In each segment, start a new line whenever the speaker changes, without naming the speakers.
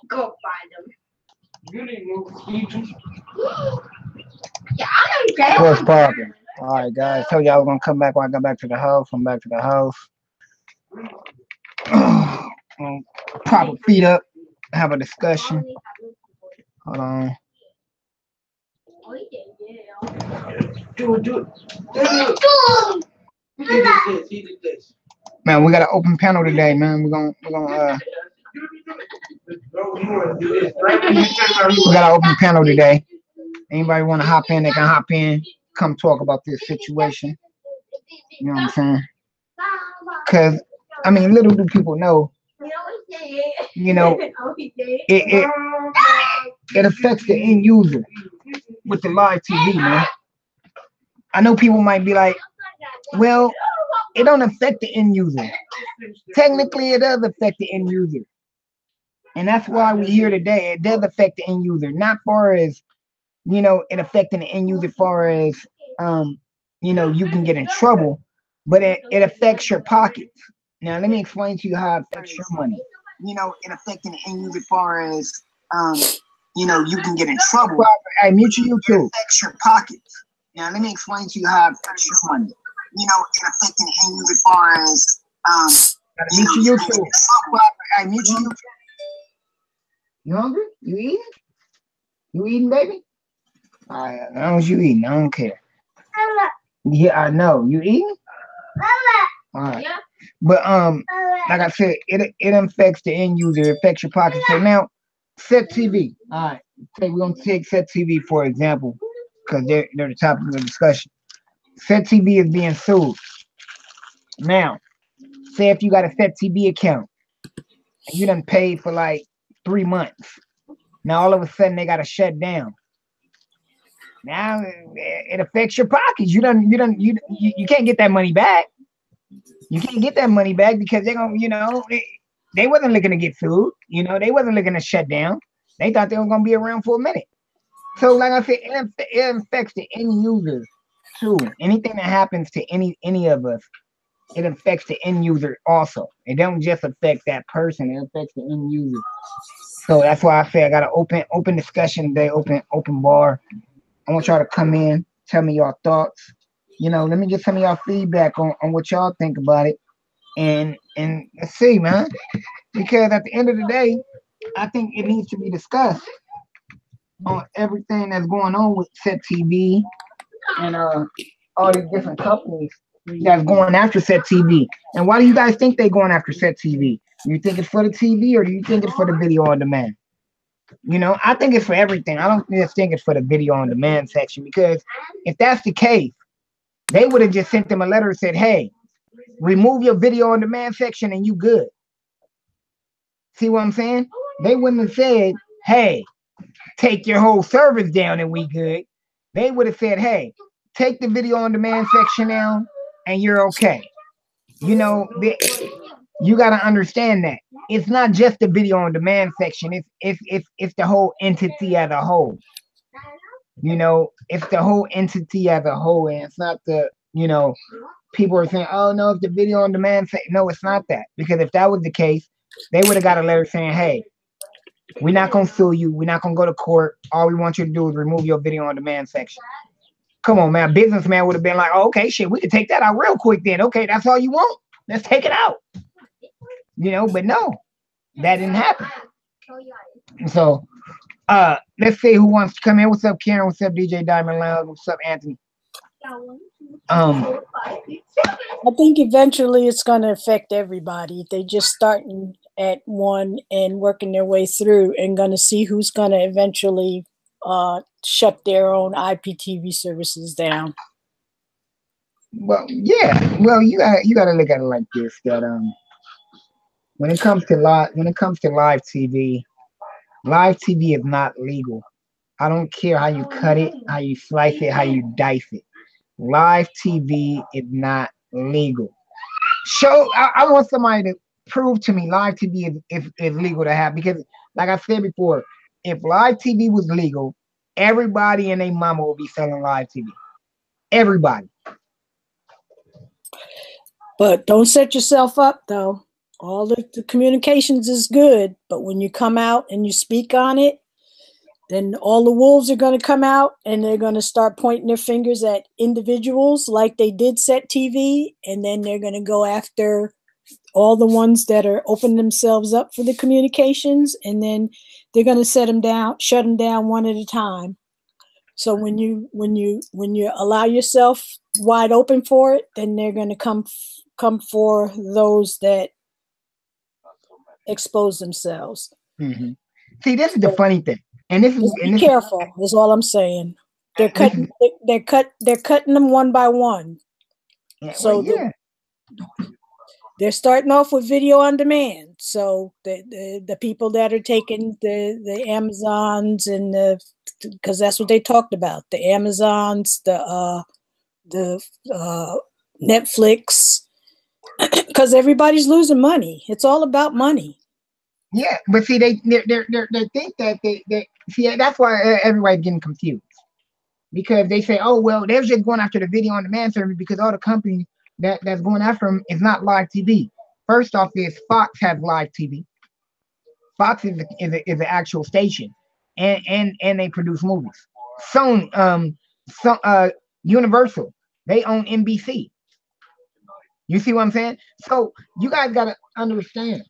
Go find them.
You didn't move.
Yeah, I don't care.
What's poppin'? All right, guys. Told you I was gonna come back when I got back to the house. I'm back to the house. Prop my feet up. Have a discussion. Hold on.
Do it. Do it. He did this. He did this.
Man, we got an open panel today, man. We got an open panel today. Anybody want to hop in? They can hop in. Come talk about this situation. You know what I'm saying? Because I mean, little do people know. You know, it affects the end user with the live TV, man. I know people might be like, well, it don't affect the end user. Technically, it does affect the end user. And that's why we're here today. It does affect the end user. Not far as, you know, it affecting the end user far as, you know, you can get in trouble, but it affects your pockets. Now, let me explain to you how it affects your money. You know, it affecting the end user far as, you know, you can get in trouble. Hey, mute your YouTube. It affects your pockets. Now, let me explain to you how it affects your money. You know, it affecting the end user far as, mute your YouTube. Hey, mute your YouTube. You hungry? You eating? You eating, baby? All right, as long as you eating, I don't care. Yeah, I know. You eating? All right. Yeah. But like I said, it affects the end user. It affects your pocket. So now, Set TV. All right. Okay, we're gonna take Set TV for example, because they're the topic of the discussion. Set TV is being sued. Now, say if you got a Set TV account and you done paid for like 3 months. Now all of a sudden they gotta shut down. Now it affects your pockets. You can't get that money back. You can't get that money back because they're gonna, you know, they wasn't looking to get sued. You know, they wasn't looking to shut down. They thought they were gonna be around for a minute. So like I said, it affects the end users too. Anything that happens to any of us, it affects the end user also. It don't just affect that person, it affects the end user. So that's why I say I got an open discussion today, open bar. I want y'all to come in, tell me your thoughts. You know, let me get some of y'all feedback on what y'all think about it. And let's see, man. Because at the end of the day, I think it needs to be discussed on everything that's going on with Set TV and all these different companies that's going after Set TV. And why do you guys think they're going after Set TV? Do you think it's for the TV or do you think it's for the video on demand? You know, I think it's for everything. I don't just think it's for the video on demand section because if that's the case, they would have just sent them a letter and said, hey, remove your video on demand section and you good. See what I'm saying? They wouldn't have said, hey, take your whole service down and we good. They would have said, hey, take the video on demand section down and you're okay. You know, you got to understand that it's not just the video on demand section. It's the whole entity as a whole. You know, it's the whole entity as a whole, and it's not the, you know, people are saying, oh no, it's the video on demand. No, it's not that. Because if that was the case, they would have got a letter saying, hey, we're not gonna sue you, we're not gonna go to court. All we want you to do is remove your video on demand section. Come on, man. Businessman would have been like, oh, okay, shit, we can take that out real quick then. Okay, that's all you want. Let's take it out. You know, but no, that didn't happen. So let's see who wants to come in. What's up, Karen? What's up, DJ Diamond Lounge? What's up, Anthony?
I think eventually it's going to affect everybody. They just starting at one and working their way through and going to see who's going to eventually shut their own IPTV services down.
Well, yeah. Well, you gotta look at it like this. That when it comes to live TV is not legal. I don't care how you cut it, how you slice it, how you dice it. Live TV is not legal. I want somebody to prove to me live TV is legal to have, because like I said before, if live TV was legal, everybody and their mama will be selling live TV. Everybody.
But don't set yourself up though. All the communications is good, but when you come out and you speak on it, then all the wolves are going to come out and they're going to start pointing their fingers at individuals like they did Set TV, and then they're going to go after all the ones that are opening themselves up for the communications, and then they're going to shut them down one at a time. So when you allow yourself wide open for it, then they're going to come for those that expose themselves.
Mm-hmm. See, this is the funny thing, and this is
just be careful. Is all I'm saying. They're cutting them one by one.
Yeah,
So
yeah.
they're starting off with video on demand. So the people that are taking the Amazons and because that's what they talked about, the Amazons, the Netflix, because everybody's losing money. It's all about money.
Yeah, but see, they think that they see, that's why everybody's getting confused, because they say, oh well, they're just going after the video on demand service because all the companies that's going after them is not live TV. First off, is Fox has live TV. Fox is an actual station, and they produce movies. Universal, they own NBC. You see what I'm saying? So you guys gotta understand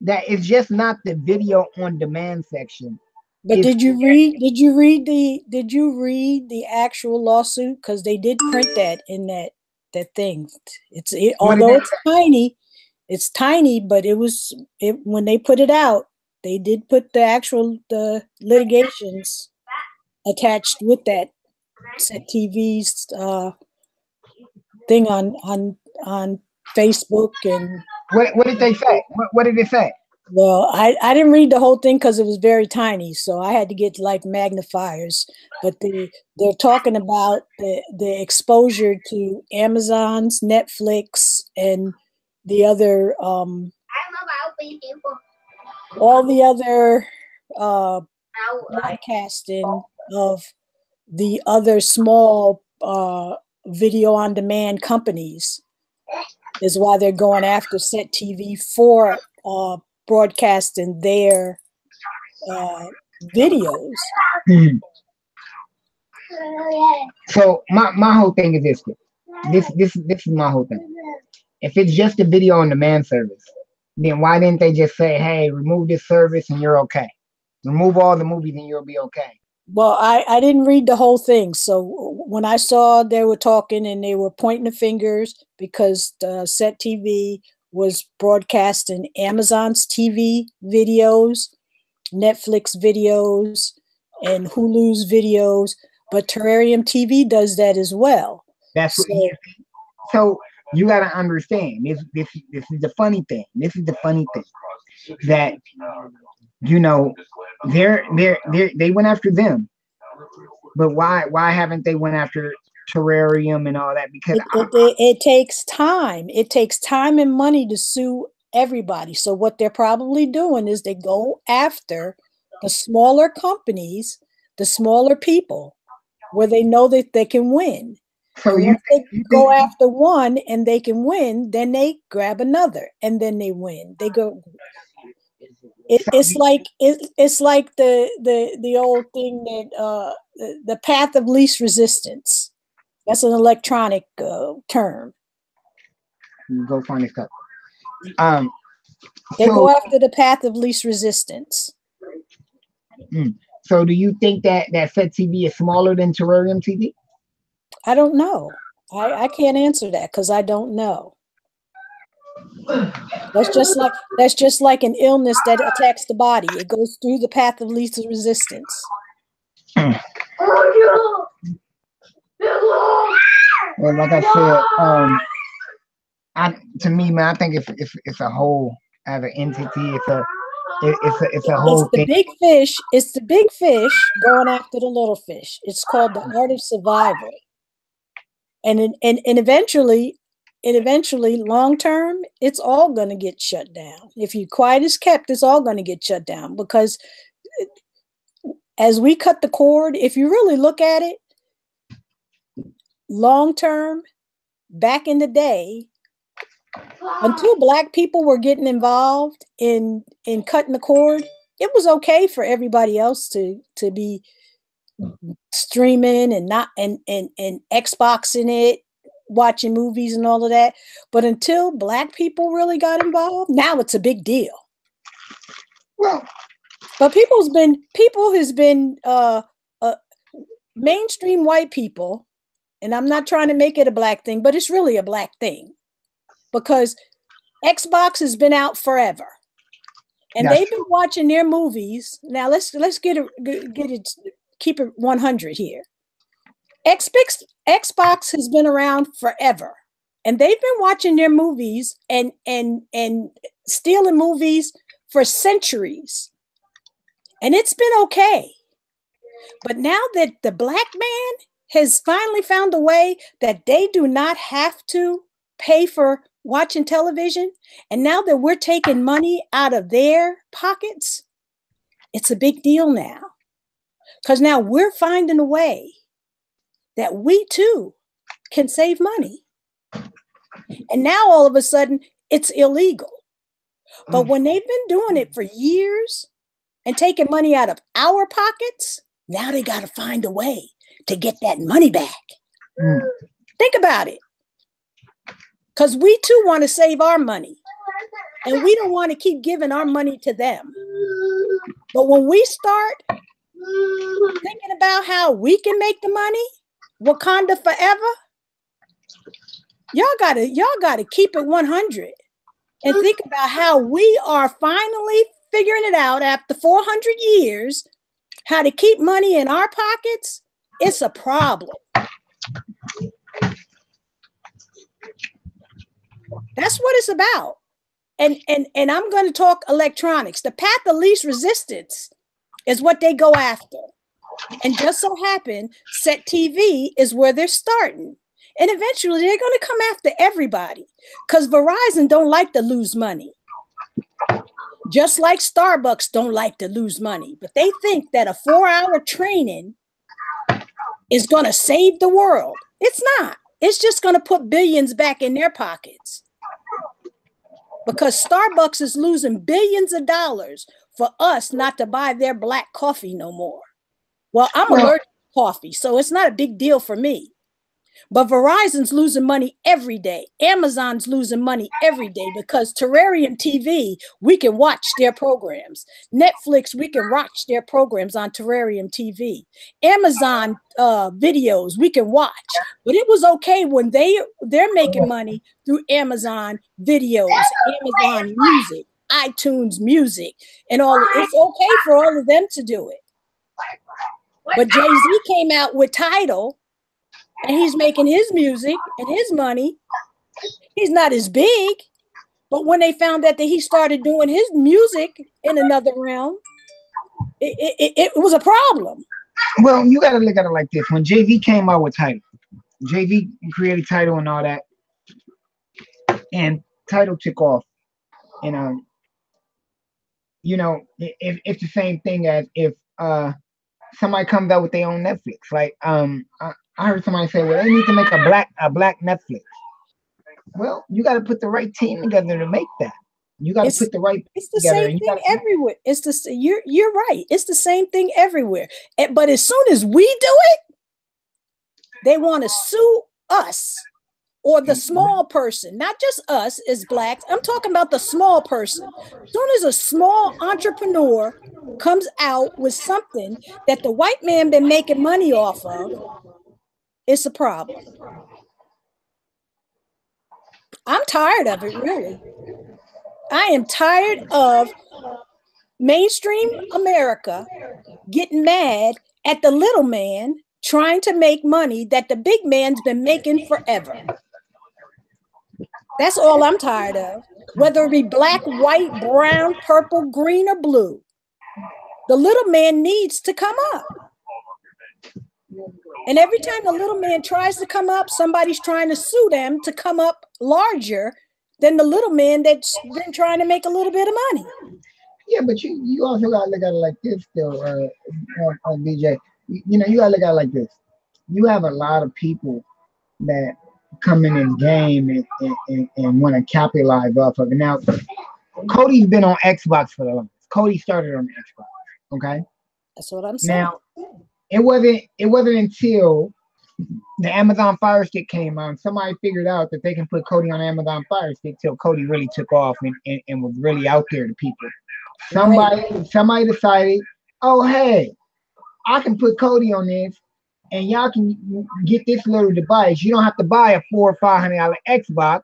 that it's just not the video on demand section.
But did you read the actual lawsuit? Because they did print that in that thing. Although it's tiny, but when they put it out, they did put the litigations attached with that Set TV's thing on Facebook. And
what did they say? What did it say?
Well, I didn't read the whole thing because it was very tiny, so I had to get like magnifiers. But they're talking about the exposure to Amazon's, Netflix, and the other all the other broadcasting of the other small video on demand companies is why they're going after Set TV for broadcasting their videos.
Hmm. So my whole thing is this is my whole thing. If it's just a video on demand service, then why didn't they just say, hey, remove this service and you're okay? Remove all the movies and you'll be okay.
Well, I didn't read the whole thing. So when I saw they were talking and they were pointing the fingers because Set TV was broadcasting Amazon's TV videos, Netflix videos, and Hulu's videos, but Terrarium TV does that as well.
That's so you got to understand. This is the funny thing. This is the funny thing that they went after them, but why haven't they went after Terrarium and all that? Because
it takes time. It takes time and money to sue everybody. So what they're probably doing is they go after the smaller companies, the smaller people, where they know that they can win. So once they go after one and they can win, then they grab another and then they win. They go. It's like the old thing that the path of least resistance. That's an electronic term.
Go find this cup.
They go after the path of least resistance.
So do you think that Set TV is smaller than Terrarium TV?
I don't know. I can't answer that because I don't know. That's just like an illness that attacks the body. It goes through the path of least resistance.
Well, like I said, to me, man, I think it's a whole as an entity. It's a whole thing.
It's the big fish going after the little fish. It's called the art of survival. And eventually, long term, it's all going to get shut down. If you quiet as kept, it's all going to get shut down because as we cut the cord, if you really look at it, long term, back in the day, Until black people were getting involved in cutting the cord, it was okay for everybody else to be streaming and not and Xboxing it, watching movies and all of that. But until black people really got involved, now it's a big deal.
Well,
but people has been mainstream white people, and I'm not trying to make it a black thing, but it's really a black thing because Xbox has been out forever, and they've been watching their movies. Now let's get it keep it 100 here. Xbox has been around forever, and they've been watching their movies and stealing movies for centuries, and it's been okay. But now that the black man has finally found a way that they do not have to pay for watching television, and now that we're taking money out of their pockets, it's a big deal now. Because now we're finding a way that we too can save money. And now all of a sudden it's illegal. But when they've been doing it for years and taking money out of our pockets, now they got to find a way to get that money back. Think about it. Because we too want to save our money. And we don't want to keep giving our money to them. But when we start thinking about how we can make the money, Wakanda forever, y'all gotta keep it 100 and think about how we are finally figuring it out after 400 years, how to keep money in our pockets. It's a problem. That's what it's about. And I'm going to talk electronics. The path of least resistance is what they go after. And just so happen, Set TV is where they're starting. And eventually they're going to come after everybody because Verizon don't like to lose money. Just like Starbucks don't like to lose money. But they think that a 4-hour training is going to save the world. It's not. It's just going to put billions back in their pockets. Because Starbucks is losing billions of dollars for us not to buy their black coffee no more. Well, I'm allergic to coffee, so it's not a big deal for me. But Verizon's losing money every day. Amazon's losing money every day because Terrarium TV, we can watch their programs. Netflix, we can watch their programs on Terrarium TV. Amazon videos, we can watch. But it was okay when they're making money through Amazon videos, Amazon Music, iTunes Music, and all. It's okay for all of them to do it. But Jay-Z came out with Tidal, and he's making his music and his money. He's not as big, but when they found out that he started doing his music in another realm, it was a problem.
Well, you got to look at it like this. When Jay-Z came out with Tidal, Jay-Z created Tidal and all that, and Tidal took off. And, you know, it's the same thing as if somebody comes out with their own Netflix. Like, I heard somebody say, well, they need to make a black Netflix. Well, you got to put the right team together to make that. You got to put the right.
It's the same thing everywhere. It's the you're right. It's the same thing everywhere. But as soon as we do it, they want to sue us or the small person, not just us as blacks. I'm talking about the small person. As soon as a small entrepreneur comes out with something that the white man been making money off of, it's a problem. I'm tired of it, really. I am tired of mainstream America getting mad at the little man trying to make money that the big man's been making forever. That's all I'm tired of. Whether it be black, white, brown, purple, green, or blue. The little man needs to come up. And every time the little man tries to come up, somebody's trying to sue them to come up larger than the little man that's been trying to make a little bit of money.
Yeah, but you also got to look at it like this still, DJ. You know, you got to look at it like this. You have a lot of people that come in this game and want to capitalize off of it. Now, Cody's been on Xbox for the longest. Cody started on Xbox. Okay.
That's what I'm saying.
Now, it wasn't until the Amazon Fire Stick came out, and somebody figured out that they can put Cody on Amazon Fire Stick till Cody really took off and was really out there to people. Somebody decided, oh hey, I can put Cody on this, and y'all can get this little device. You don't have to buy a $400 or $500 Xbox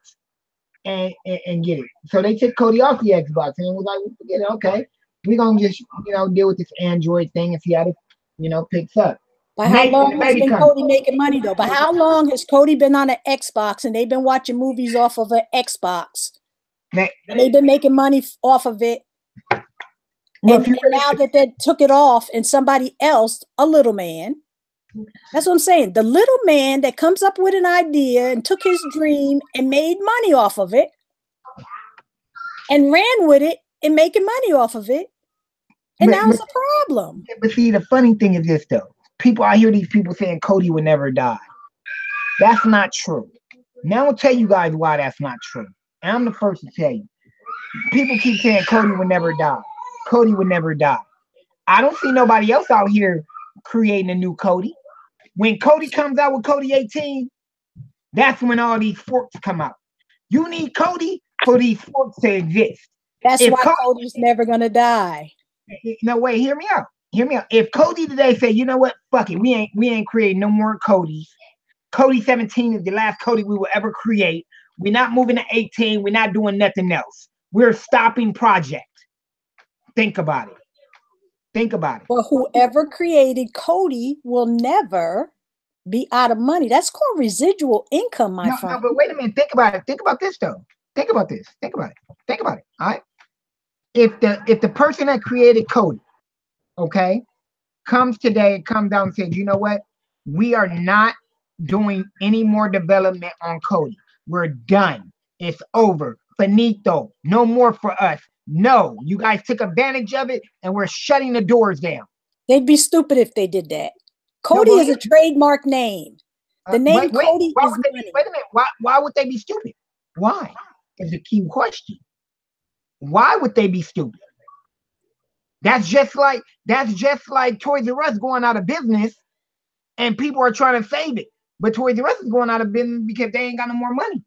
and get it. So they took Cody off the Xbox and it was like, forget it, okay, we're gonna just deal with this Android thing and see how it picks up.
By how long has been Cody making money though? By how long has Cody been on an Xbox and they've been watching movies off of an Xbox? And they've been making money off of it. Well, and now that they took it off and somebody else, a little man, that's what I'm saying. The little man that comes up with an idea and took his dream and made money off of it and ran with it and making money off of it. And now it's a problem.
But see, the funny thing is this though. I hear these people saying Cody would never die. That's not true. Now I'll tell you guys why that's not true. And I'm the first to tell you. People keep saying Cody would never die. Cody would never die. I don't see nobody else out here creating a new Cody. When Cody comes out with Cody 18, that's when all these forks come out. You need Cody for these forks to exist.
That's why Cody's never gonna die.
No, wait, hear me out. Hear me out. If Cody today say, you know what, fuck it, we ain't creating no more Codys. Cody 17 is the last Cody we will ever create. We're not moving to 18. We're not doing nothing else. We're stopping project. Think about it. Think about it.
Well, whoever created Cody will never be out of money. That's called residual income, my friend.
No, but wait a minute. Think about it. Think about this though. Think about this. Think about it. Think about it. All right. If the person that created Cody, okay, comes today and comes down and says, you know what? We are not doing any more development on Cody. We're done. It's over. Finito. No more for us. No, you guys took advantage of it and we're shutting the doors down.
They'd be stupid if they did that. Cody is a trademark name. The name Cody is money.
Wait a minute. Why would they be stupid? Why? Is the key question. Why would they be stupid? That's just like Toys R Us going out of business and people are trying to save it. But Toys R Us is going out of business because they ain't got no more money.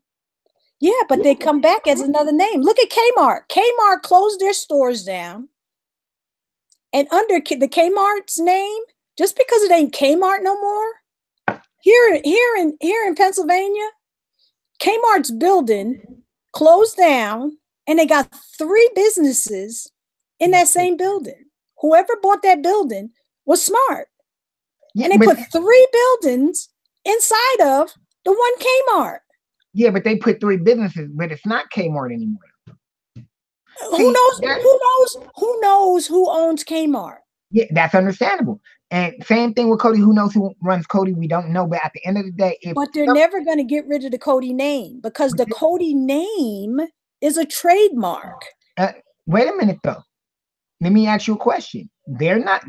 Yeah, but they come back as another name. Look at Kmart. Kmart closed their stores down. And under the Kmart's name, just because it ain't Kmart no more, here in Pennsylvania, Kmart's building closed down and they got 3 businesses in that same building. Whoever bought that building was smart. And they put 3 buildings inside of the one Kmart.
Yeah, but they put 3 businesses, but it's not Kmart anymore.
Who knows who owns Kmart?
Yeah, that's understandable. And same thing with Cody. Who knows who runs Cody? We don't know. But at the end of the day,
but they're never going to get rid of the Cody name because the Cody name is a trademark.
Wait a minute though. Let me ask you a question. They're not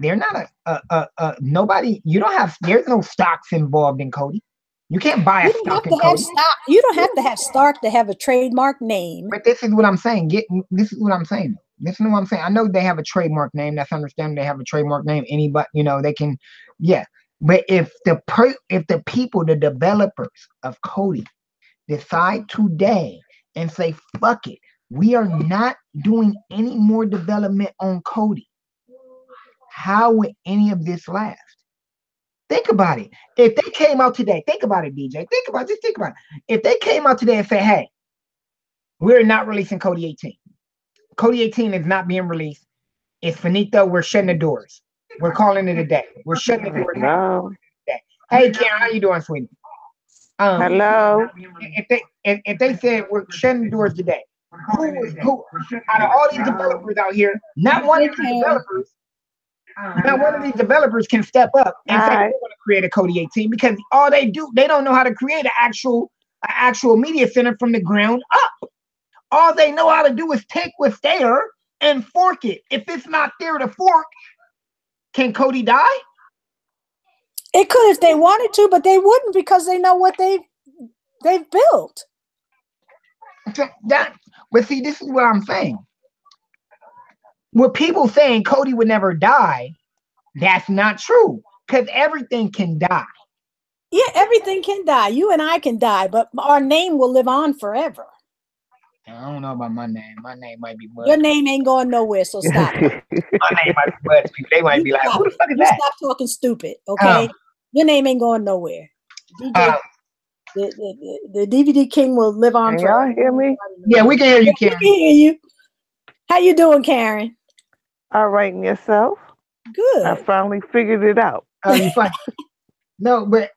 nobody. You don't have. There's no stocks involved in Cody. You can't buy a stock in Cody.
You don't have to have stock to have a trademark name.
But this is what I'm saying. This is what I'm saying. Listen to what I'm saying. I know they have a trademark name. That's understandable. They have a trademark name. Anybody, they can, yeah. But if the people, the developers of Cody, decide today and say, fuck it, we are not doing any more development on Cody, how would any of this last? Think about it. If they came out today, think about it, DJ. Think about it. If they came out today and said, hey, we're not releasing Cody 18. Cody 18 is not being released. It's finito. We're shutting the doors. We're calling it a day. We're shutting the doors.
Hello.
Hey, Karen, how you doing, sweetie?
Hello.
If they said we're shutting the doors today, who out of all these developers out here, not one of these developers can step up and say they want to create a Cody 18 because all they do, they don't know how to create an actual media center from the ground up. All they know how to do is take what's there and fork it. If it's not there to fork, can Cody die?
It could if they wanted to, but they wouldn't because they know what They've built.
But see, this is what I'm saying. With people saying Cody would never die, that's not true. Because everything can die.
Yeah, everything can die. You and I can die, but our name will live on forever.
I don't know about my name. My name might be Bud.
Your name ain't going nowhere, so stop.
My name might be Bud. They might be like, who the fuck is that?
Stop talking stupid, okay? Your name ain't going nowhere. DJ, the DVD King will live on forever.
Y'all hear me?
Yeah, we can hear you, Karen.
We can hear you. How you doing, Karen?
All right, and yourself?
Good.
I finally figured it out.
Oh, you fine. No, but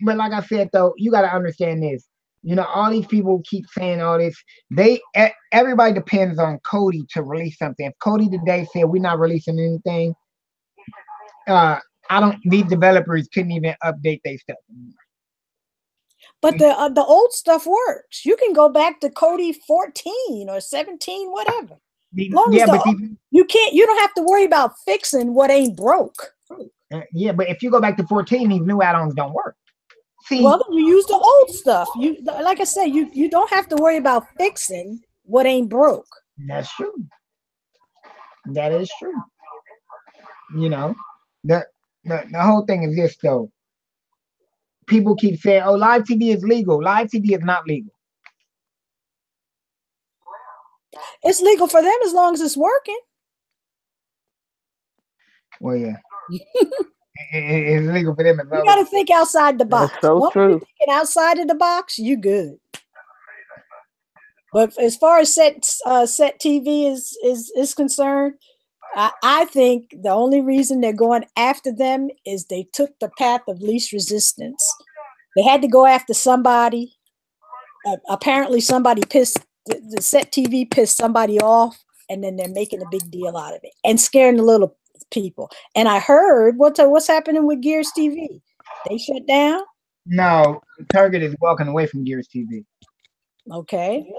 like I said though, you got to understand this. You know, all these people keep saying all this. Everybody depends on Kody to release something. If Kody today said we're not releasing anything, these developers couldn't even update their stuff.
But the old stuff works. You can go back to Cody 14 or 17, whatever. You don't have to worry about fixing what ain't broke.
Yeah, but if you go back to 14, these new add-ons don't work. See,
well, you use the old stuff. You, like I said, you don't have to worry about fixing what ain't broke.
That's true. That is true. You know, the whole thing is this though. People keep saying, "Oh, live TV is legal." Live TV is not legal.
It's legal for them as long as it's working.
Well, yeah. It's legal for them as well.
You got to think outside the box.
That's so true.
Thinking outside of the box, you good. But as far as set TV is concerned, I think the only reason they're going after them is they took the path of least resistance. They had to go after somebody. Apparently, somebody pissed the set TV pissed somebody off, and then they're making a big deal out of it and scaring the little people. And I heard what's happening with Gears TV. They shut down.
No, Target is walking away from Gears TV.
Okay,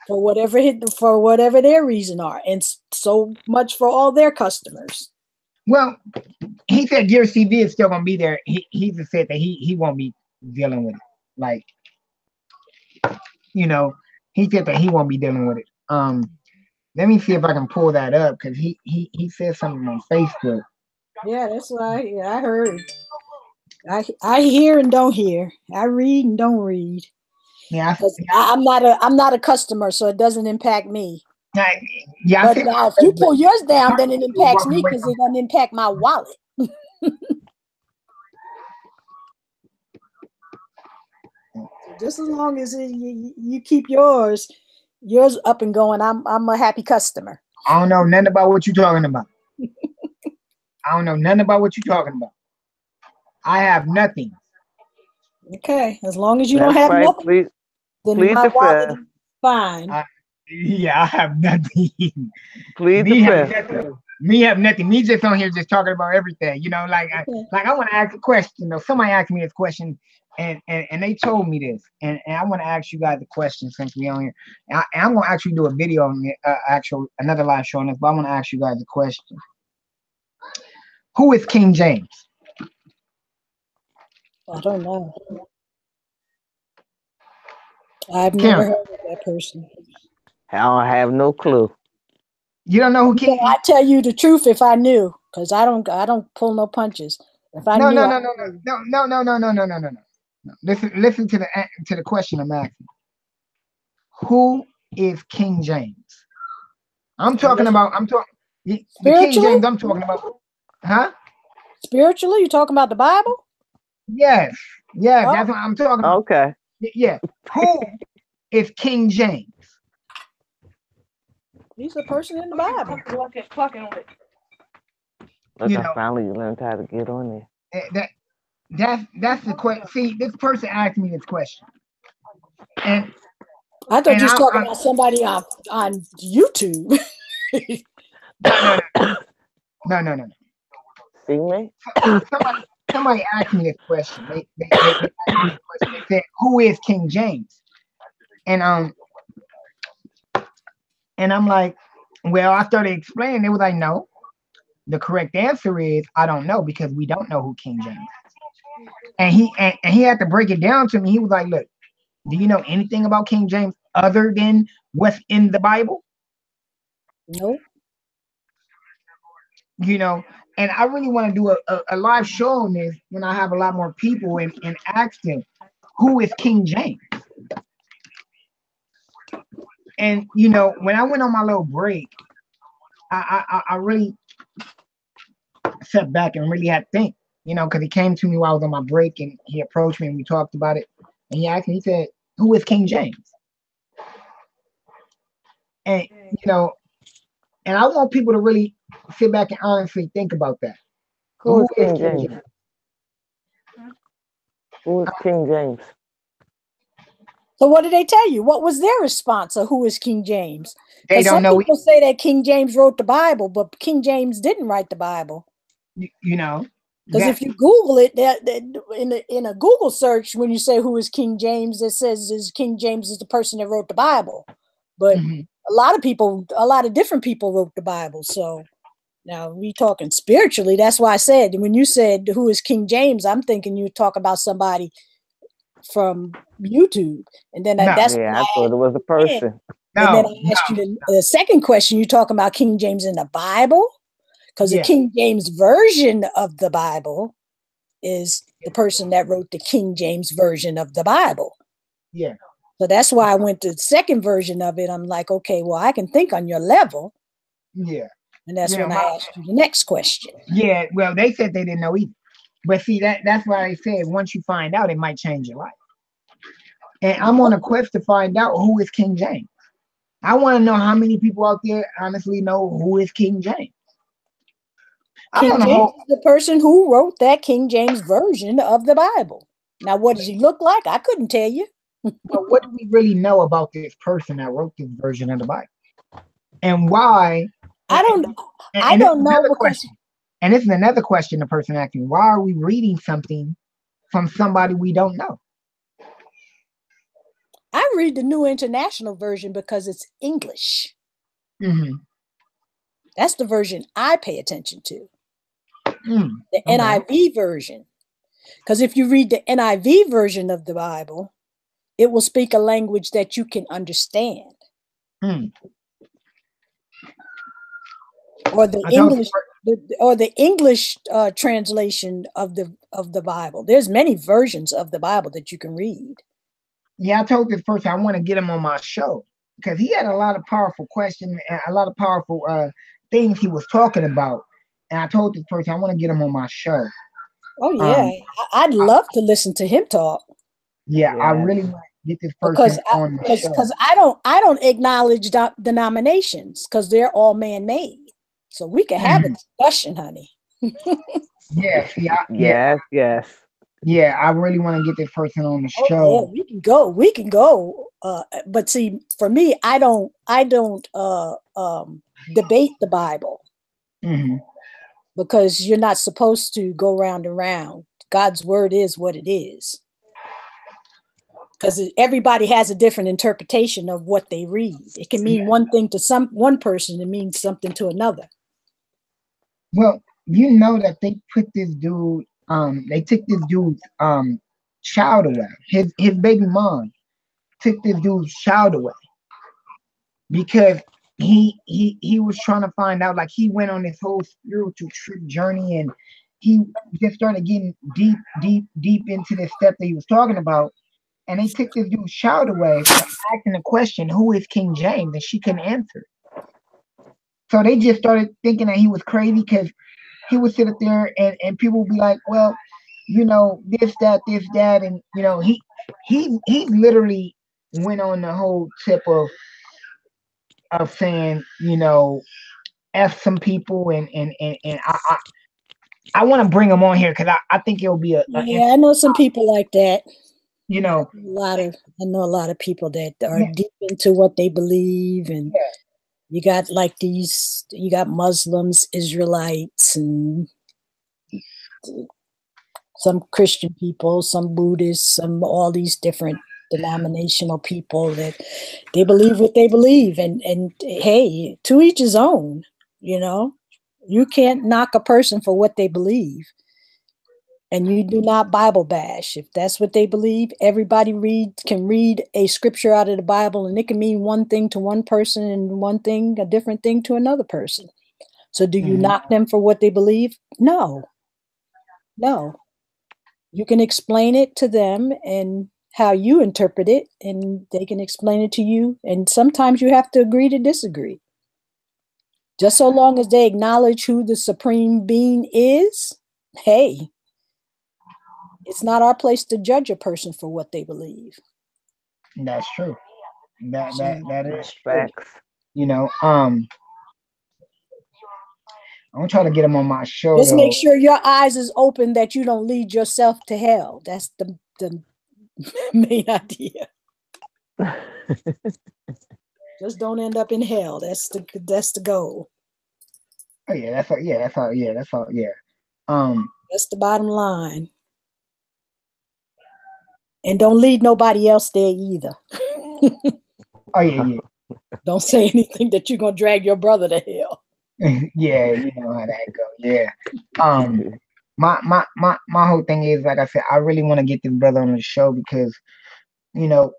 for whatever their reason are, and so much for all their customers.
Well, he said Gears TV is still gonna be there. He just said that he won't be dealing with it. Like, you know, he said that he won't be dealing with it. Let me see if I can pull that up because he said something on Facebook.
Yeah, that's what I heard. I hear and don't hear. I read and don't read.
Yeah,
I'm not a customer, so it doesn't impact me.
Yeah,
but if you pull yours down, then it impacts me because it doesn't impact my wallet. Just as long as you keep yours up and going, I'm a happy customer.
I don't know nothing about what you're talking about. I don't know nothing about what you're talking about. I have nothing.
Okay, as long as you don't have nothing, then my wallet is fine.
Yeah, I have nothing.
Please
Me have nothing. Me just on here just talking about everything. You know, like I want to ask a question. Though somebody asked me this question, and they told me this, and I want to ask you guys a question since we on here. I'm gonna actually do a video on another live show on this, but I'm gonna ask you guys a question. Who is King James?
I don't know. I've never heard of that person.
I don't have no clue.
You don't know who King?
I tell you the truth if I knew, because I don't pull no punches. If I knew,
no. Listen to the question I'm asking. Who is King James? I'm talking the King James. I'm talking about, huh?
Spiritually, you talking about the Bible?
Yes, that's what I'm talking about.
Okay.
Yeah. Who is King James?
He's a person in the Bible.
Look, I finally learned how to get on there.
That's the question. See, this person asked me this question, and
I thought you were talking about somebody on YouTube.
No.
See me?
Somebody asked me this question. They asked me this question. They said, "Who is King James?" And I'm like, well, I started explaining. They was like, no. The correct answer is I don't know because we don't know who King James is. And he had to break it down to me. He was like, look, Do you know anything about King James other than what's in the Bible?
Nope.
You know, and I really want to do a live show on this when I have a lot more people and ask them, who is King James? And you know, when I went on my little break, I really sat back and really had to think, you know, because he came to me while I was on my break and he approached me and we talked about it. And he asked me, he said, who is King James? And, you know, and I want people to really sit back and honestly think about that.
Who is King James? Who is King James?
So what did they tell you? What was their response of who is King James?
They don't
some
know.
People say that King James wrote the Bible, but King James didn't write the Bible.
You know,
because if you Google it, in a Google search, when you say who is King James, it says is King James is the person that wrote the Bible. But a lot of different people wrote the Bible. So now we talking spiritually. That's why I said when you said who is King James, I'm thinking you talk about somebody from YouTube, and then
I thought it was a person.
And then I asked you the second question. You talking about King James in the Bible? Because the King James version of the Bible is the person that wrote the King James version of the Bible.
Yeah.
So that's why I went to the second version of it. I'm like, okay, well, I can think on your level.
Yeah.
And that's when I asked you the next question.
Yeah. Well, they said they didn't know either. But see, that's why I said once you find out, it might change your life. And I'm on a quest to find out who is King James. I want to know how many people out there honestly know who is King James.
King James is the person who wrote that King James version of the Bible. Now, what does he look like? I couldn't tell you.
But what do we really know about this person that wrote this version of the Bible? And why?
I don't know because.
And this is another question the person asked me. Why are we reading something from somebody we don't know?
I read the New International Version because it's English. That's the version I pay attention to. The NIV version. Because if you read the NIV version of the Bible, it will speak a language that you can understand. Or the English translation of the Bible. There's many versions of the Bible that you can read.
Yeah, I told this person I want to get him on my show because he had a lot of powerful questions and a lot of powerful things he was talking about. And I told this person I want to get him on my show.
Oh yeah, I'd love to listen to him talk.
Yeah, I really want to get this person on the show.
Because I don't acknowledge denominations because they're all man-made. So we can have a discussion, honey.
Yes. Yeah, I really want to get this person on the show.
Yeah, we can go. But see, for me, I don't debate the Bible because you're not supposed to go round and round. God's word is what it is. Because everybody has a different interpretation of what they read. It can mean one thing to one person, it means something to another.
Well, you know that they put this dude. They took this dude's child away. His baby mom took this dude's child away because he was trying to find out. Like he went on this whole spiritual trip journey, and he just started getting deep into this step that he was talking about. And they took this dude's child away for asking the question, "Who is King James?" And she couldn't answer. So they just started thinking that he was crazy because he would sit up there and people would be like, well, you know, this, that, and you know, he literally went on the whole tip of saying, you know, F some people and I want to bring him on here because I think it'll be
I know some people like that.
You know,
I know a lot of people that are deep into what they believe, and you got you got Muslims, Israelites, and some Christian people, some Buddhists, all these different denominational people that they believe what they believe. And hey, to each his own, you know, you can't knock a person for what they believe. And you do not Bible bash. If that's what they believe, everybody can read a scripture out of the Bible, and it can mean one thing to one person and one thing, a different thing to another person. So do you knock them for what they believe? No. No. You can explain it to them and how you interpret it, and they can explain it to you. And sometimes you have to agree to disagree. Just so long as they acknowledge who the supreme being is, hey, it's not our place to judge a person for what they believe.
That's true. That is true.
Facts.
You know, I'm trying to get them on my show.
Just
though.
make sure your eyes is open that you don't lead yourself to hell. That's the main idea. Just don't end up in hell. That's the goal.
Oh yeah, that's all. Yeah. That's
the bottom line. And don't lead nobody else there either.
Oh yeah.
Don't say anything that you're gonna drag your brother to hell.
Yeah, you know how that goes. Yeah. My whole thing is, like I said, I really want to get this brother on the show because, you know,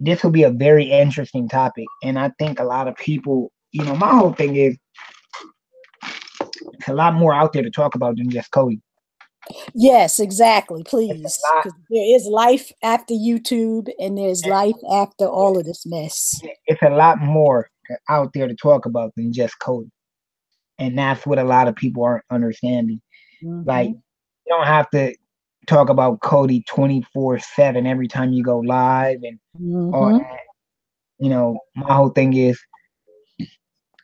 this will be a very interesting topic, and I think a lot of people, you know, my whole thing is, it's a lot more out there to talk about than just Cody.
Yes, exactly. Please, 'cause there is life after YouTube, and there's life after all of this mess.
It's a lot more out there to talk about than just Cody, and that's what a lot of people aren't understanding. Like, you don't have to talk about Cody 24/7 every time you go live and all that. You know, my whole thing is,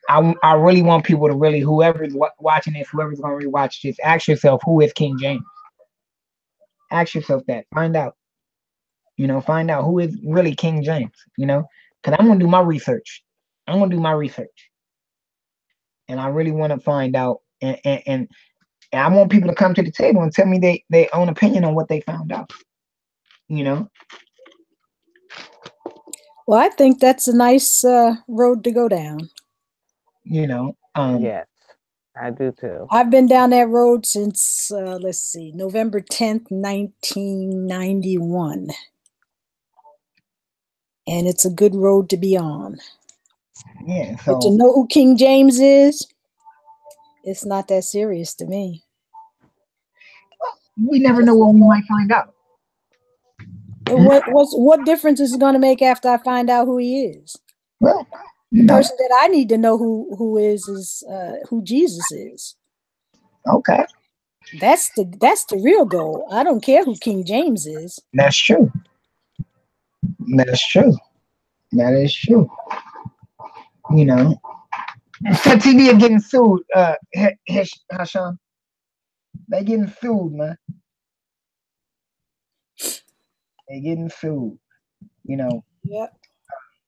I really want people to really, whoever's watching this, whoever's going to rewatch this, ask yourself, who is King James? Ask yourself that. Find out. You know, find out who is really King James, you know? Because I'm going to do my research. And I really want to find out. And I want people to come to the table and tell me their own opinion on what they found out. You know?
Well, I think that's a nice road to go down.
You know?
Yes, I do too.
I've been down that road since, let's see, November 10th, 1991. And it's a good road to be on.
Yeah. So,
but to know who King James is, it's not that serious to me.
We never know what we might find out.
What difference is it going to make after I find out who he is?
Well,
the person that I need to know who is who Jesus is.
Okay.
That's the real goal. I don't care who King James is.
That's true. That is true. You know, Set TV is getting sued. Hashan, they getting sued, man. They getting sued. You know.
Yep.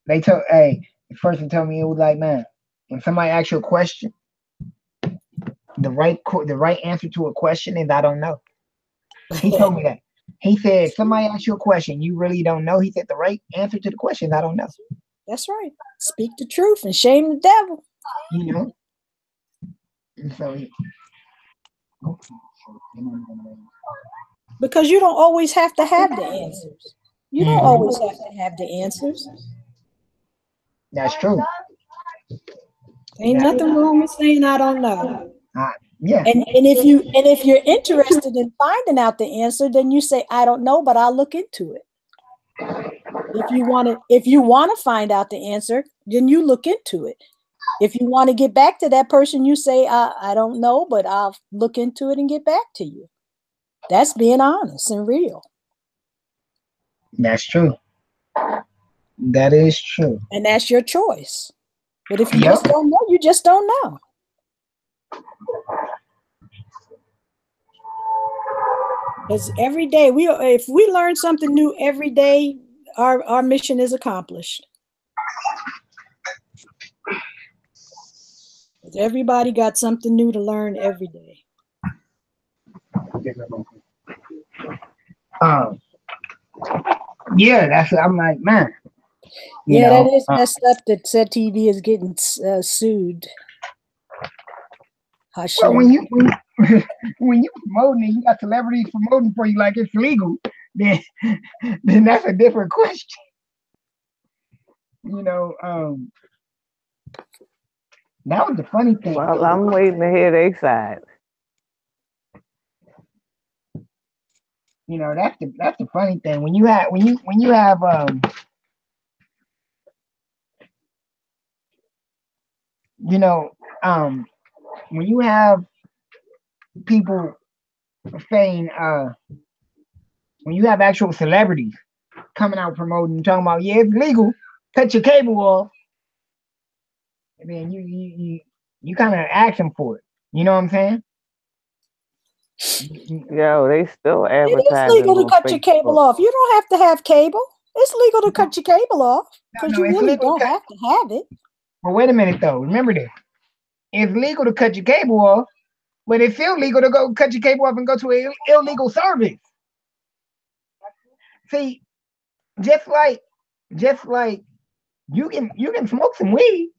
They told, the person told me, it was like, man, when somebody asks you a question, the right answer to a question is, I don't know. He told me that. He said, if somebody asks you a question, you really don't know. He said, the right answer to the question is, I don't know.
That's right. Speak the truth and shame the devil.
You know? And so
because you don't always have to have the answers. You don't always have to have the answers.
That's true.
Ain't nothing wrong with saying I don't know.
Yeah.
And if you're interested in finding out the answer, then you say I don't know, but I'll look into it. If you want to find out the answer, then you look into it. If you want to get back to that person, you say I don't know, but I'll look into it and get back to you. That's being honest and real.
That's true. That is true.
And that's your choice. But if you just don't know, you just don't know. Because every day, if we learn something new every day, our mission is accomplished. Everybody got something new to learn every day.
Yeah, I'm like, man.
That is messed up that Set TV is getting sued.
Well, when you when you promoting and you got celebrities promoting for you like it's legal, then that's a different question. You know, that was the funny thing.
Well, I'm waiting to hear their side.
You know, that's the funny thing. When you have when you have you know, when you have people saying when you have actual celebrities coming out promoting, talking about, yeah, it's legal, cut your cable off, and then you kind of ask them for it. You know what I'm saying?
Yo, they still
It
advertising.
is legal to
on
cut your cable
Facebook.
off. You don't have to have cable. It's legal to cut your cable off because
No,
you
it's
really
legal to
don't
cut-
have to have it.
But wait a minute though. Remember this. It's legal to cut your cable off, but it's still legal to go cut your cable off and go to an illegal service. See, just like you can smoke some weed,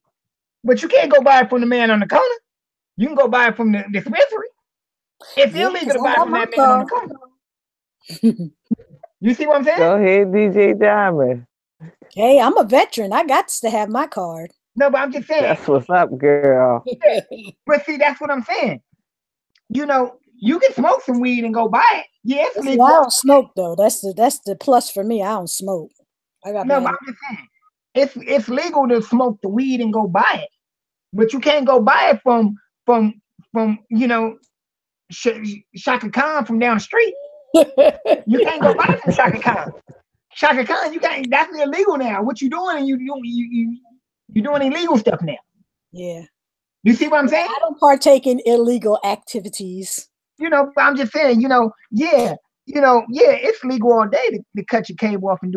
but you can't go buy it from the man on the corner. You can go buy it from the dispensary. It's
Yeah,
illegal
'cause
to
I
buy
got
from
my
that man on the
card.
corner. You see what I'm saying?
Go ahead, DJ Diamond.
Hey, I'm a veteran. I got to have my card.
No, but I'm just saying.
That's what's up, girl.
But see, that's what I'm saying. You know, you can smoke some weed and go buy it. Yeah, it's
See,
legal.
I don't smoke though. That's the plus for me. I don't smoke. I got
No, but
bad.
I'm just saying, it's legal to smoke the weed and go buy it, but you can't go buy it from you know Shaka Khan from down the street. You can't go buy it from Shaka Khan. Shaka Khan, you can't. That's illegal now. What you doing? You doing illegal stuff now.
Yeah.
You see what I'm saying?
I don't partake in illegal activities.
You know, but I'm just saying. Yeah, it's legal all day to cut your cable off and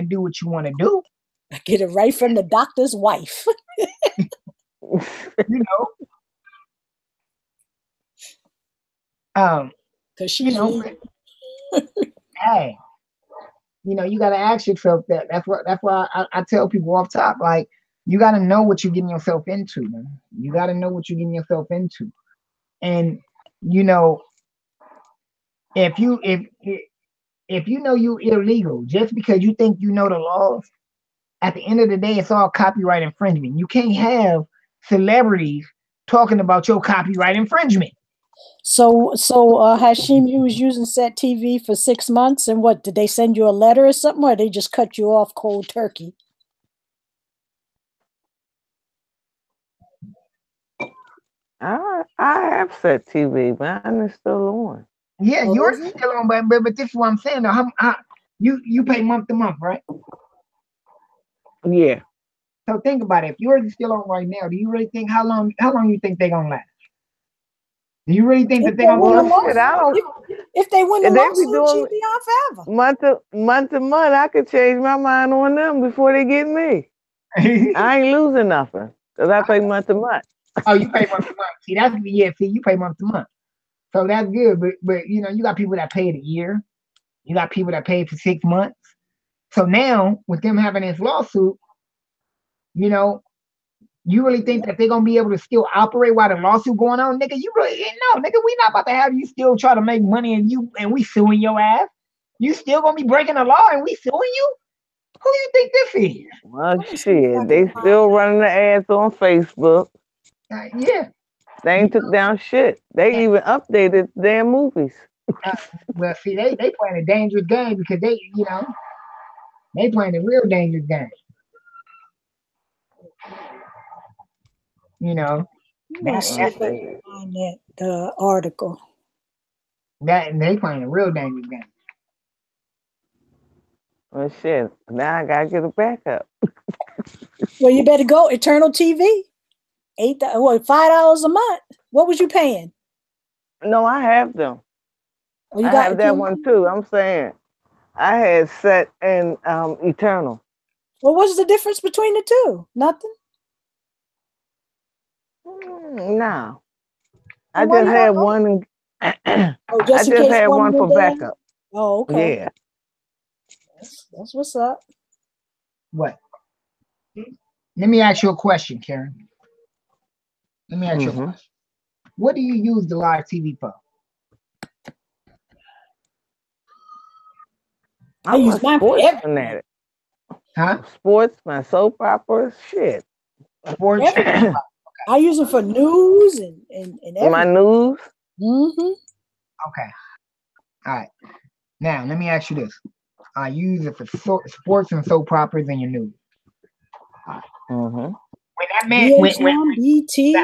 do what you want to do.
I get it right from the doctor's wife.
You know.
Because she's
hey, you gotta ask yourself that. That's why I tell people off top, like, you gotta know what you're getting yourself into, man. You gotta know what you're getting yourself into. And if you know you illegal, just because you think you know the laws, at the end of the day, it's all copyright infringement. You can't have celebrities talking about your copyright infringement.
So Hashim, you was using Set TV for 6 months, and what, did they send you a letter or something, or they just cut you off cold turkey?
I have Set TV, mine is still on.
Yeah, yours is still on, but this is what I'm saying. Though, you pay month to month, right?
Yeah.
So think about it. If yours is still on right now, do you really think how long you think they're gonna last? Do you really think that they're gonna
if they win the lawsuit, she'd be on forever.
Month to month, I could change my mind on them before they get me. I ain't losing nothing because I pay month to month.
Oh, you pay month to month. See, you pay month to month. So that's good. But you got people that pay it a year. You got people that pay it for 6 months. So now with them having this lawsuit, you really think that they're gonna be able to still operate while the lawsuit going on, nigga? You really no, nigga. We not about to have you still try to make money and we suing your ass. You still gonna be breaking the law and we suing you? Who you think this is?
Well, shit, they still running the ads on Facebook.
Yeah.
They ain't took down shit. They even updated their movies.
Well, see, they playing a dangerous game because they playing a real dangerous game.
Let's see if I can find that article.
That they playing a real dangerous game.
Well, shit. Now I gotta get a backup.
Well, you better go Eternal TV. $5 a month. What was you paying?
No, I have them.
Oh, you
I
got
have that one too. I'm saying I had Set and Eternal.
Well, what's the difference between the two? Nothing.
No, I just had one. I just had one for backup.
Oh, okay.
Yeah,
that's what's up.
What? Let me ask you a question, Karen. Let me ask you a question. What do you use the live TV for?
I use mine for
sports
everything.
fanatic.
Huh?
Sports, my soap operas, shit.
Sports.
I use it for news and everything.
My news.
Mm-hmm.
Okay. All right. Now let me ask you this: I use it for sports and soap operas and your news.
Mm-hmm.
When that man,
BT.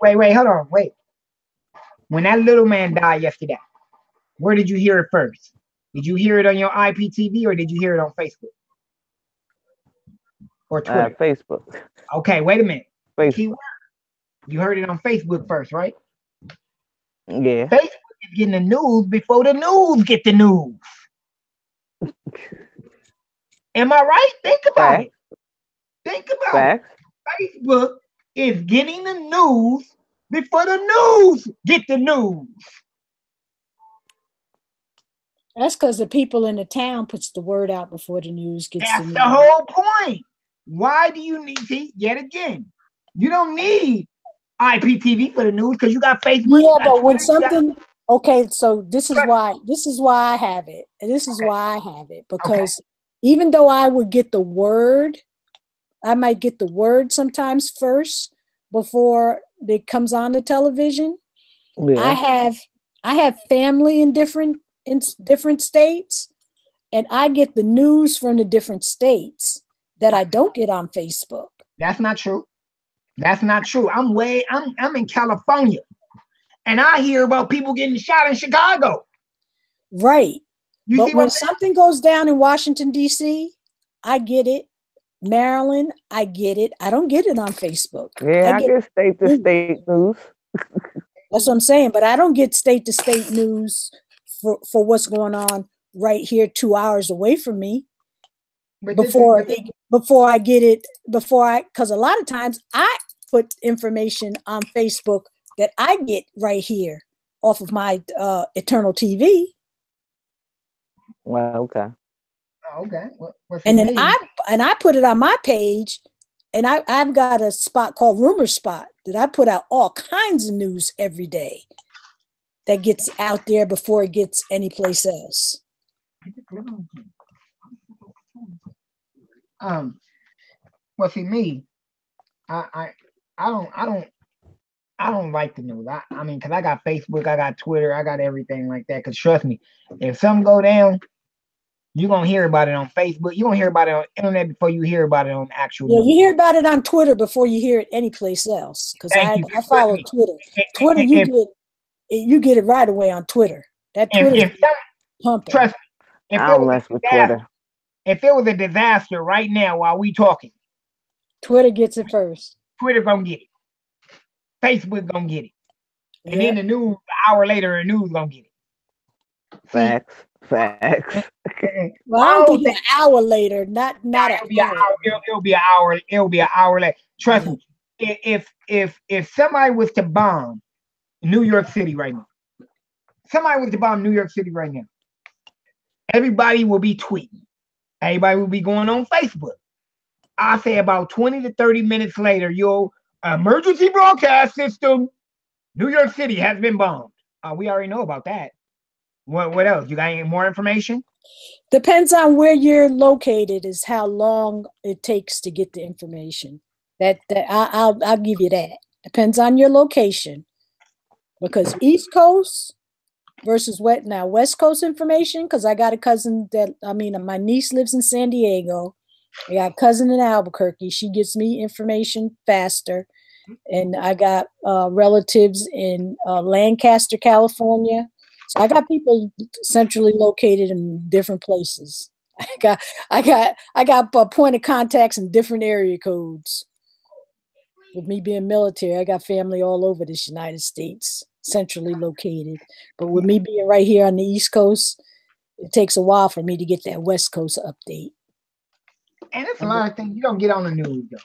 Wait, hold on, wait. When that little man died yesterday, where did you hear it first? Did you hear it on your IPTV or did you hear it on Facebook or Twitter?
Facebook.
Okay, wait a minute.
Facebook.
Keyword. You heard it on Facebook first, right?
Yeah.
Facebook is getting the news before the news get the news. Am I right? Think about it. Think about it. Facebook is getting the news before the news get the news.
That's because the people in the town puts the word out before the news gets
That's
the
the
news.
whole point. Why do you need to, yet again, you don't need IPTV for the news because you got Facebook.
Yeah, but when something, okay, so this is why I have it. And this is why I have it. Because even though I would get the word, I might get the word sometimes first before it comes on the television. Yeah. I have family in different states, and I get the news from the different states that I don't get on Facebook.
That's not true. That's not true. I'm in California, and I hear about people getting shot in Chicago.
Right. But when something goes down in Washington, D.C., I get it. Maryland, I get it. I don't get it on Facebook.
Yeah, I get state-to-state news.
That's what I'm saying. But I don't get state-to-state news for what's going on right here 2 hours away from me. Before I get it, because a lot of times I put information on Facebook that I get right here off of my Eternal TV.
Well, okay.
Okay.
And then I put it on my page, and I've got a spot called Rumor Spot that I put out all kinds of news every day that gets out there before it gets anyplace else.
Well, see me, I don't like the news. I mean, because I got Facebook, I got Twitter, I got everything like that. Because trust me, if something go down, you're going to hear about it on Facebook. You're going to hear about it on the internet before you hear about it on actual news.
You hear about it on Twitter before you hear it anyplace else. Because I follow Twitter. Twitter, you get it right away on Twitter. That Twitter pumping.
Trust me.
I don't mess with Twitter.
If it was a disaster right now while we talking,
Twitter gets it first.
Twitter gonna get it. Facebook gonna get it. And then the news, an hour later, the news gonna get it.
Facts.
Well, I don't think an hour later, not an hour.
It'll be an hour later. Trust me. If somebody was to bomb New York City right now, everybody will be tweeting. Everybody will be going on Facebook. I say about 20 to 30 minutes later, your emergency broadcast system, New York City has been bombed. We already know about that. What else? You got any more information?
Depends on where you're located is how long it takes to get the information. I'll give you that. Depends on your location. Because East Coast versus West Coast information, because I got a cousin my niece lives in San Diego. I got a cousin in Albuquerque. She gets me information faster. And I got relatives in Lancaster, California. So I got people centrally located in different places. I got point of contacts in different area codes. With me being military, I got family all over this United States, centrally located. But with me being right here on the East Coast, it takes a while for me to get that West Coast update.
And it's a lot of things you don't get on the news, though.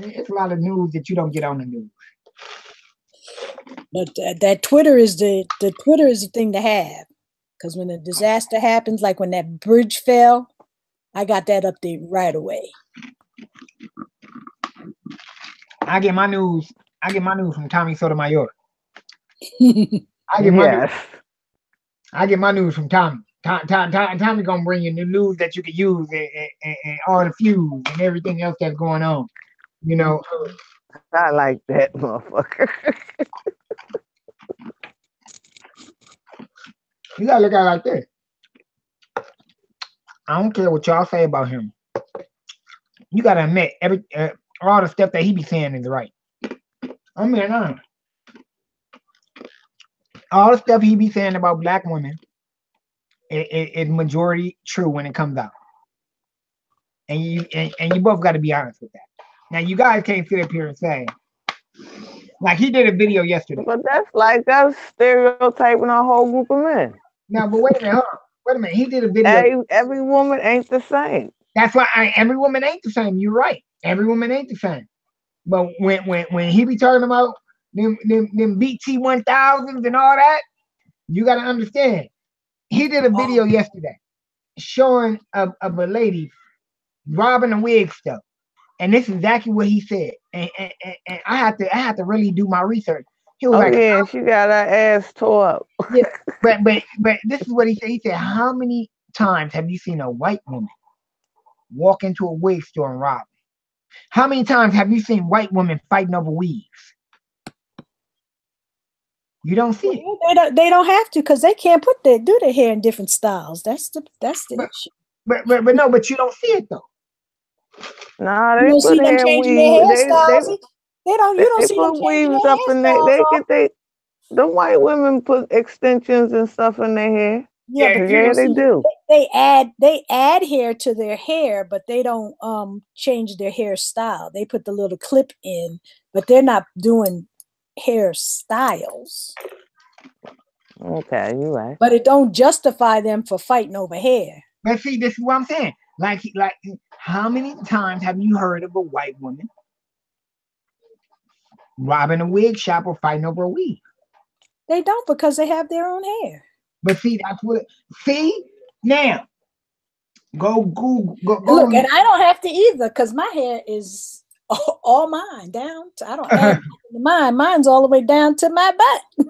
It's a lot of news that you don't get on the news.
But that Twitter is the thing to have, because when a disaster happens, like when that bridge fell, I got that update right away.
I get my news from Tommy Sotomayor. I get my news from Tommy. Tommy gonna bring you the news that you can use and all the fuse and everything else that's going on. You know.
I like that motherfucker.
You gotta look at it like this. I don't care what y'all say about him. You gotta admit all the stuff that he be saying is right. I mean, all the stuff he be saying about black women is majority true when it comes out. And you both got to be honest with that. Now you guys can't sit up here and say, like he did a video yesterday.
But that's stereotyping a whole group of men.
Now, but wait a minute, hold on. Wait a minute. He did a video.
Every woman ain't the same.
That's why every woman ain't the same. You're right. Every woman ain't the same. But when he be talking about them BT 1000s and all that, you got to understand. He did a video yesterday showing of a lady robbing a wig stuff, and this is exactly what he said. And I had to really do my research. He was like,
yeah, she got her ass tore up.
Yeah, but this is what he said. He said, how many times have you seen a white woman walk into a wig store and rob? How many times have you seen white women fighting over weaves? You don't see it.
They don't have to because they can't do their hair in different styles. That's the issue.
But no, but you don't see it though.
Nah, they put hair weaves. You don't see them weaves up in there. The white women put extensions and stuff in their hair. Yeah, they do.
They add hair to their hair, but they don't change their hairstyle. They put the little clip in, but they're not doing hairstyles.
Okay, you're right.
But it don't justify them for fighting over hair.
But see, this is what I'm saying. Like, how many times have you heard of a white woman robbing a wig shop or fighting over a wig?
They don't, because they have their own hair.
But see, that's what. See now, go Google.
Look, and I don't have to either, because my hair is all mine down. I don't add mine. Mine's all the way down to my butt.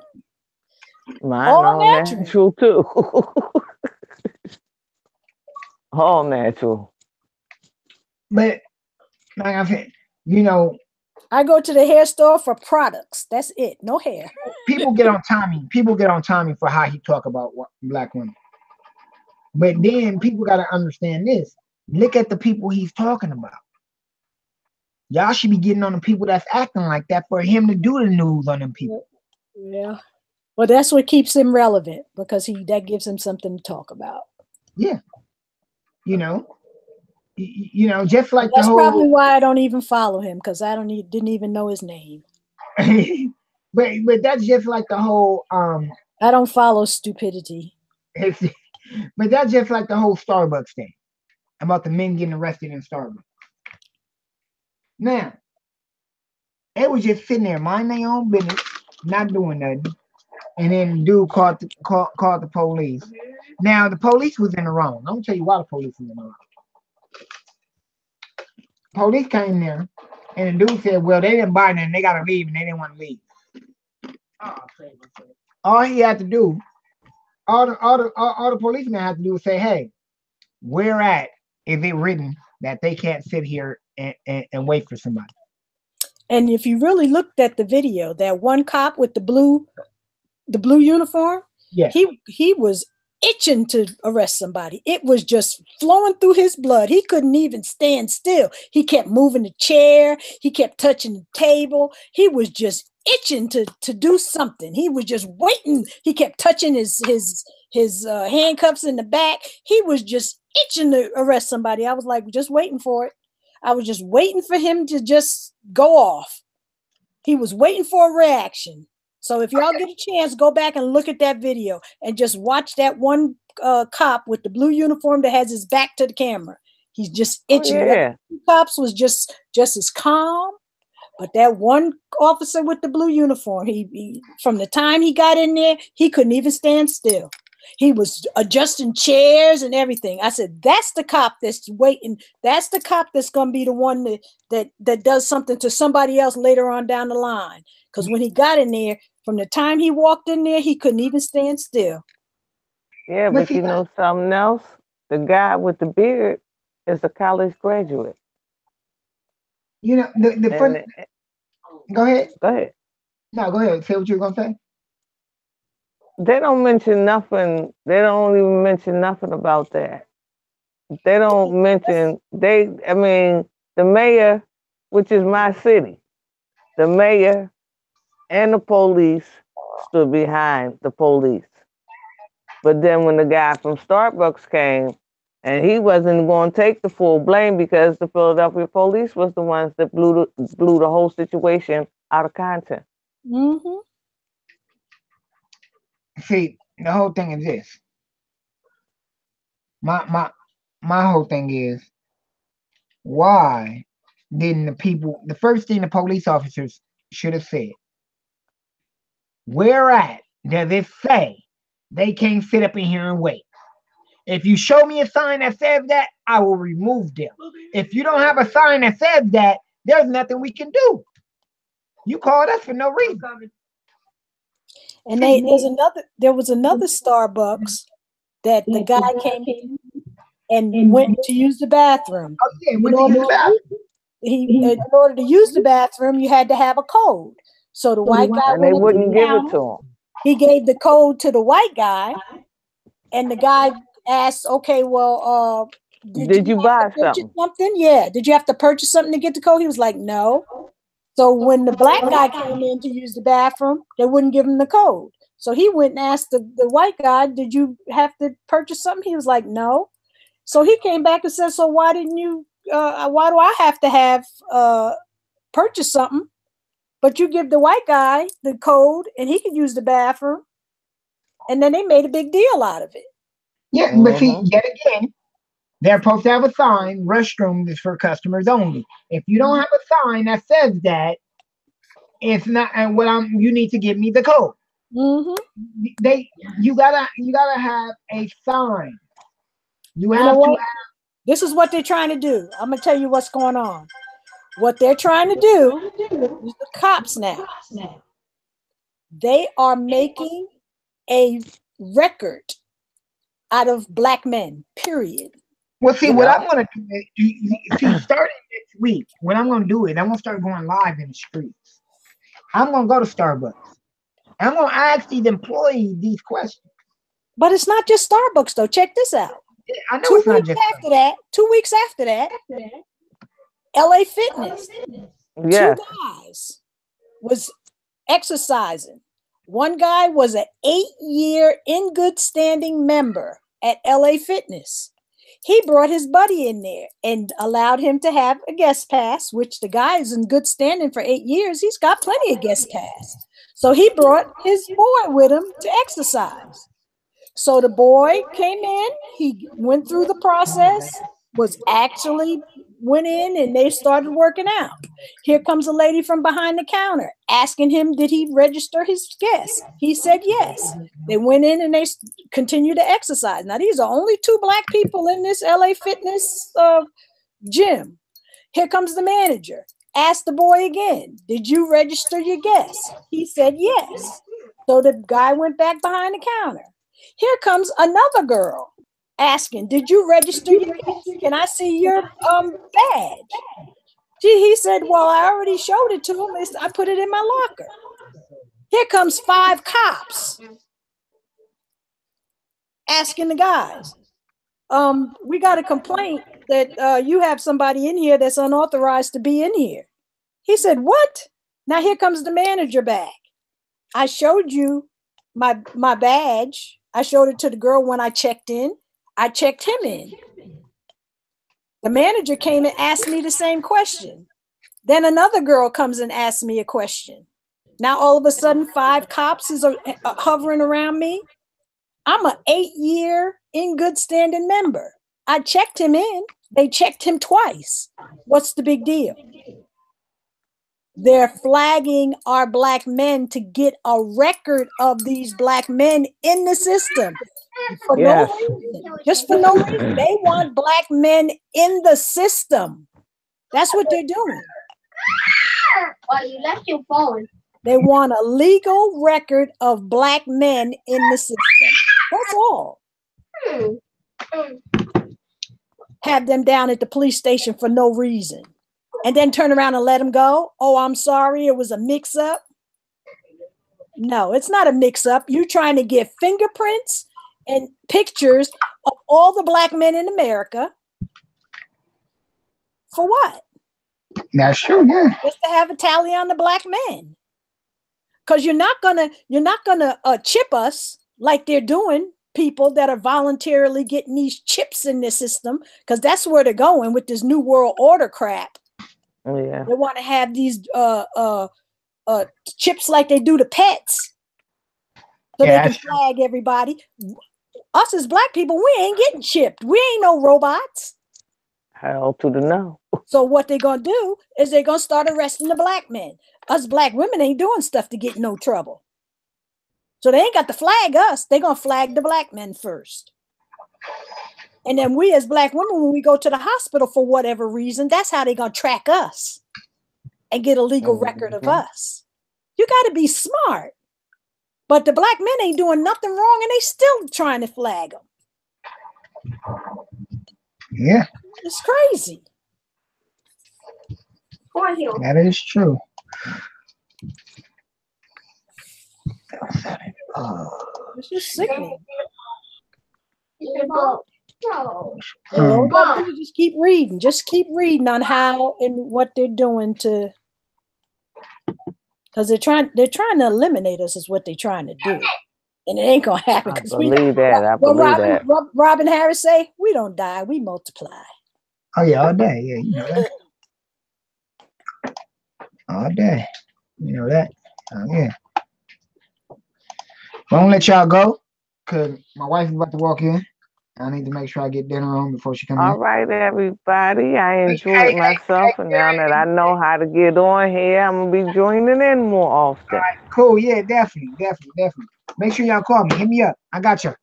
Mine all natural too. All natural.
But like I said, you know,
I go to the hair store for products. That's it. No hair.
People get on Tommy. People get on Tommy for how he talk about black women. But then people got to understand this. Look at the people he's talking about. Y'all should be getting on the people that's acting like that for him to do the news on them people.
Yeah. Well, that's what keeps him relevant, because that gives him something to talk about. Yeah.
You know, just like
that's probably why I don't even follow him, because I didn't even know his name.
but that's just like the whole
I don't follow stupidity.
But that's just like the whole Starbucks thing about the men getting arrested in Starbucks. Now, they was just sitting there minding their own business, not doing nothing, and then the dude called the police. Now the police was in the wrong. I'm gonna tell you why the police was in the wrong. Police came there, and the dude said, "Well, they didn't buy nothing. They gotta leave, and they didn't want to leave." All he had to do, all the policemen had to do was say, "Hey, where at is it written that they can't sit here and wait for somebody?"
And if you really looked at the video, that one cop with the blue uniform,
yeah,
he was itching to arrest somebody. It was just flowing through his blood. He couldn't even stand still. He kept moving the chair. He kept touching the table. He was just itching to do something. He was just waiting. He kept touching his handcuffs in the back. He was just itching to arrest somebody. I was like, just waiting for it. I was just waiting for him to just go off. He was waiting for a reaction. So if y'all get a chance, go back and look at that video and just watch that one cop with the blue uniform that has his back to the camera. He's just itching.
Oh, yeah.
The cops was just as calm, but that one officer with the blue uniform, he from the time he got in there, he couldn't even stand still. He was adjusting chairs and everything. I said, that's the cop that's waiting. That's the cop that's going to be the one that does something to somebody else later on down the line. Because when he got in there, from the time he walked in there, he couldn't even stand still.
Yeah, but you know something else? The guy with the beard is a college graduate.
You know, the fun. Go ahead.
Go ahead.
No, go ahead. Say what you were gonna say.
They don't mention nothing. They don't even mention nothing about that. They don't mention I mean, the mayor, which is my city, the mayor and the police stood behind the police. But then when the guy from Starbucks came, and he wasn't going to take the full blame because the Philadelphia police was the ones that blew the whole situation out of context.
Mm-hmm.
See, the whole thing is this. My whole thing is, why didn't the first thing the police officers should have said, where at does it say they can't sit up in here and wait? If you show me a sign that says that, I will remove them. If you don't have a sign that says that, there's nothing we can do. You called us for no reason.
And there was another Starbucks that the guy came in and went to use the bathroom.
Oh, yeah, went to use the bathroom.
In order to use the bathroom, you had to have a code. So the white guy
and they wouldn't give it to him.
He gave the code to the white guy, and the guy asked, "Okay, well,
did you buy something?
Yeah. Did you have to purchase something to get the code?" He was like, "No." So when the black guy came in to use the bathroom, they wouldn't give him the code. So he went and asked the white guy, "Did you have to purchase something?" He was like, "No." So he came back and said, "So why didn't you? Why do I have to have purchase something? But you give the white guy the code and he could use the bathroom." And then they made a big deal out of it.
Yeah, but see, yet again, they're supposed to have a sign, restroom is for customers only. If you don't have a sign that says that, it's not, and you need to give me the code.
Mm-hmm.
You gotta have a sign.
This is what they're trying to do. I'm gonna tell you what's going on. What they're trying to do is the cops now. They are making a record out of black men, period.
Well, see, what I'm going to do is, starting next week, what I'm going to do is I'm going to start going live in the streets. I'm going to go to Starbucks. I'm going to ask these employees these questions.
But it's not just Starbucks, though. Check this out.
Yeah, I know it's not just
Starbucks. 2 weeks after that, LA Fitness,
yes.
2 guys was exercising. One guy was an 8-year in good standing member at LA Fitness. He brought his buddy in there and allowed him to have a guest pass, which the guy is in good standing for 8 years. He's got plenty of guest pass. So he brought his boy with him to exercise. So the boy came in, he went through the process, went in and they started working out. Here comes a lady from behind the counter asking him, did he register his guests? He said yes. They went in and they continued to exercise. Now, these are only 2 black people in this LA Fitness gym. Here comes the manager. Asked the boy again, did you register your guests? He said yes. So the guy went back behind the counter. Here comes another girl asking, did you register your guests? Can I see your badge? He said, well, I already showed it to him. I put it in my locker. Here comes 5 cops asking the guys, we got a complaint that you have somebody in here that's unauthorized to be in here. He said, what? Now here comes the manager back. I showed you my badge. I showed it to the girl when I checked in. I checked him in. The manager came and asked me the same question. Then another girl comes and asks me a question. Now all of a sudden 5 cops is hovering around me. I'm an 8-year in good standing member. I checked him in. They checked him twice. What's the big deal? They're flagging our black men to get a record of these black men in the system. For no reason. Just for no reason. They want black men in the system. That's what they're doing.
Oh, you left your phone.
They want a legal record of black men in the system. That's all. Have them down at the police station for no reason. And then turn around and let them go. Oh, I'm sorry. It was a mix-up. No, it's not a mix-up. You're trying to get fingerprints and pictures of all the black men in America. For what?
That's true, yeah.
Just to have a tally on the black men. Because you're not gonna chip us like they're doing people that are voluntarily getting these chips in the system, because that's where they're going with this new world order crap.
Oh, yeah.
They want to have these chips like they do to pets, so they can flag everybody. Us as black people, we ain't getting chipped. We ain't no robots.
Hell to the no.
So what they're gonna do is they're gonna start arresting the black men. Us black women ain't doing stuff to get in no trouble. So they ain't got to flag us. They're gonna flag the black men first. And then we as black women, when we go to the hospital for whatever reason, that's how they're gonna track us and get a legal record of us. You gotta be smart. But the black men ain't doing nothing wrong and they still trying to flag them.
Yeah.
It's crazy.
That is true.
It's just sickening. Just keep reading. Just keep reading on how and what they're doing to, because they're trying to eliminate us is what they're trying to do. And it ain't gonna happen.
I believe that.
Robin Harris say, we don't die, we multiply.
Oh yeah, all day. Yeah, you know that. All day. You know that. Yeah. I'm gonna let y'all go because my wife is about to walk in. I need to make sure I get dinner on before she comes in.
All right, everybody. I enjoyed myself, and now that I know how to get on here, I'm gonna be joining in more often.
All right, cool. Yeah, definitely. Make sure y'all call me. Hit me up. I got you.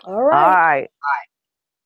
All right.
All right.